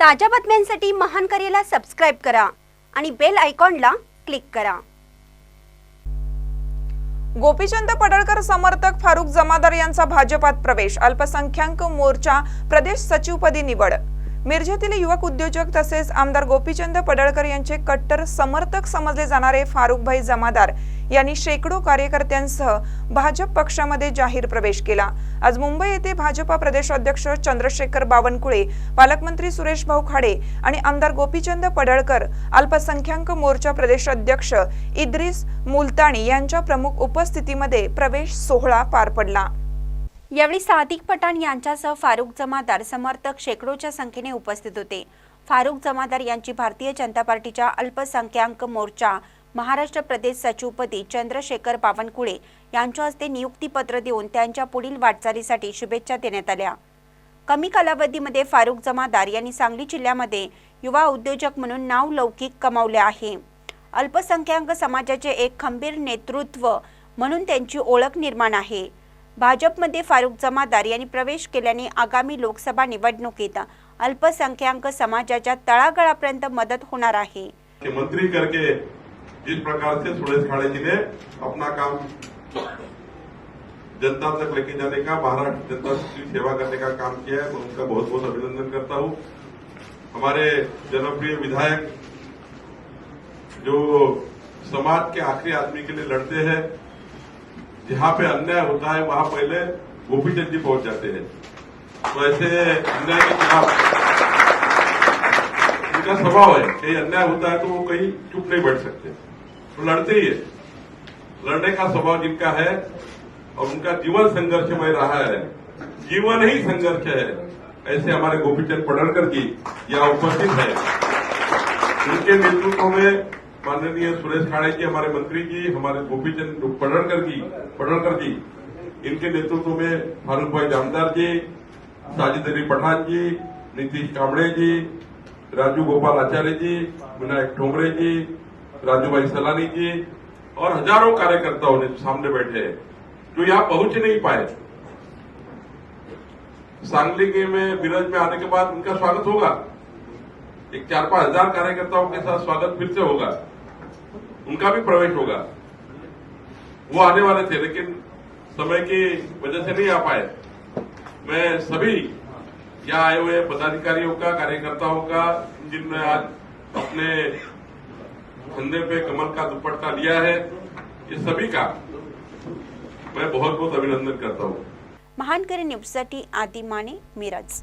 ताज्या बातम्यांसाठी महान करेला सबस्क्राइब करा आणि बेल आयकॉनला क्लिक करा। गोपीचंद पडळकर समर्थक फारुख जमादार यांचा भाजपात प्रवेश, अल्पसंख्याक मोर्चा प्रदेश सचिवपदी निवड। मिरजेतील युवक उद्योजक तसेच आमदार गोपीचंद पडळकर यांचे कट्टर समर्थक समजले जाणारे फारुखभाई जमादार यांनी शेकडो कार्यकर्त्यांसह भाजप पक्षामध्ये जाहीर प्रवेश केला। आज मुंबई येथे भाजपा प्रदेशाध्यक्ष चंद्रशेखर बावनकुळे, पालकमंत्री सुरेश भाऊ खाडे आणि आमदार गोपीचंद पडळकर, अल्पसंख्याक मोर्चा प्रदेशाध्यक्ष इद्रिस मुलतानी यांच्या प्रमुख उपस्थितीमध्ये प्रवेश सोहळा पार पडला। यावेळी सादिक पठाण यांच्यासह फारुख जमादार समर्थक शेकडोच्या संख्येने उपस्थित होते। फारुख जमादार यांची भारतीय जनता पार्टीच्या अल्पसंख्याक मोर्चा महाराष्ट्र प्रदेश सचिवपदी चंद्रशेखर बावनकुळे यांच्या हस्ते नियुक्तीपत्र देऊन त्यांच्या पुढील वाटचालीसाठी शुभेच्छा देण्यात आल्या। कमी कालावधीमध्ये फारुख जमादार यांनी सांगली जिल्ह्यामध्ये युवा उद्योजक म्हणून नाव लौकिक कमावले आहे। अल्पसंख्याक समाजाचे एक खंबीर नेतृत्व म्हणून त्यांची ओळख निर्माण आहे। भाजपमध्ये फारुख जमादार यांनी प्रवेश केल्याने आगामी लोकसभा निवडणुकीत अल्पसंख्याक समाजाच्या तळागाळापर्यंत मदत होणार आहे। मंत्री करके जिस प्रकार से सुरेश खाड़े जी ने अपना काम जनता तक लेके जाने का, महाराष्ट्र जनता की सेवा करने का काम किया है, मैं उनका बहुत बहुत अभिनंदन करता हूं। हमारे जनप्रिय विधायक जो समाज के आखिरी आदमी के लिए लड़ते हैं, जहां पे अन्याय होता है वहां पहले गोपीचंद जी पहुंच जाते हैं। तो ऐसे अन्याय के खिलाफ उनका स्वभाव है, कहीं अन्याय होता है तो वो कहीं चुप नहीं बैठ सकते, तो लड़ते ही है। लड़ने का स्वभाव जिनका है और उनका जीवन संघर्षमय रहा है, जीवन ही संघर्ष है, ऐसे हमारे गोपीचंद पडळकर जी यहाँ उपस्थित है। उनके नेतृत्व में माननीय सुरेश खाड़े जी, हमारे मंत्री जी, हमारे गोपीचंद पडळकर जी, इनके नेतृत्व में फारुख भाई जमादार जी, साजिद अली पठान जी, नीतीश कांबळे जी, राजू गोपाल आचार्य जी, विनायक ठोंबरे जी, राजू भाई सलानी जी और हजारों कार्यकर्ताओं ने सामने बैठे हैं जो यहाँ पहुंच नहीं पाए। सांगली के में मिरज में आने के बाद उनका स्वागत होगा, एक 4-5 हजार कार्यकर्ताओं के साथ स्वागत फिर से होगा, उनका भी प्रवेश होगा। वो आने वाले थे लेकिन समय की वजह से नहीं आ पाए। मैं सभी यहाँ आए हुए पदाधिकारियों का, कार्यकर्ताओं का, जिनने आज अपने कंधे पे कमल का दुपट्टा लिया है, ये सभी का मैं बहुत बहुत अभिनंदन करता हूँ। महान करे न्यूजसाठी आदी माने, मिरज।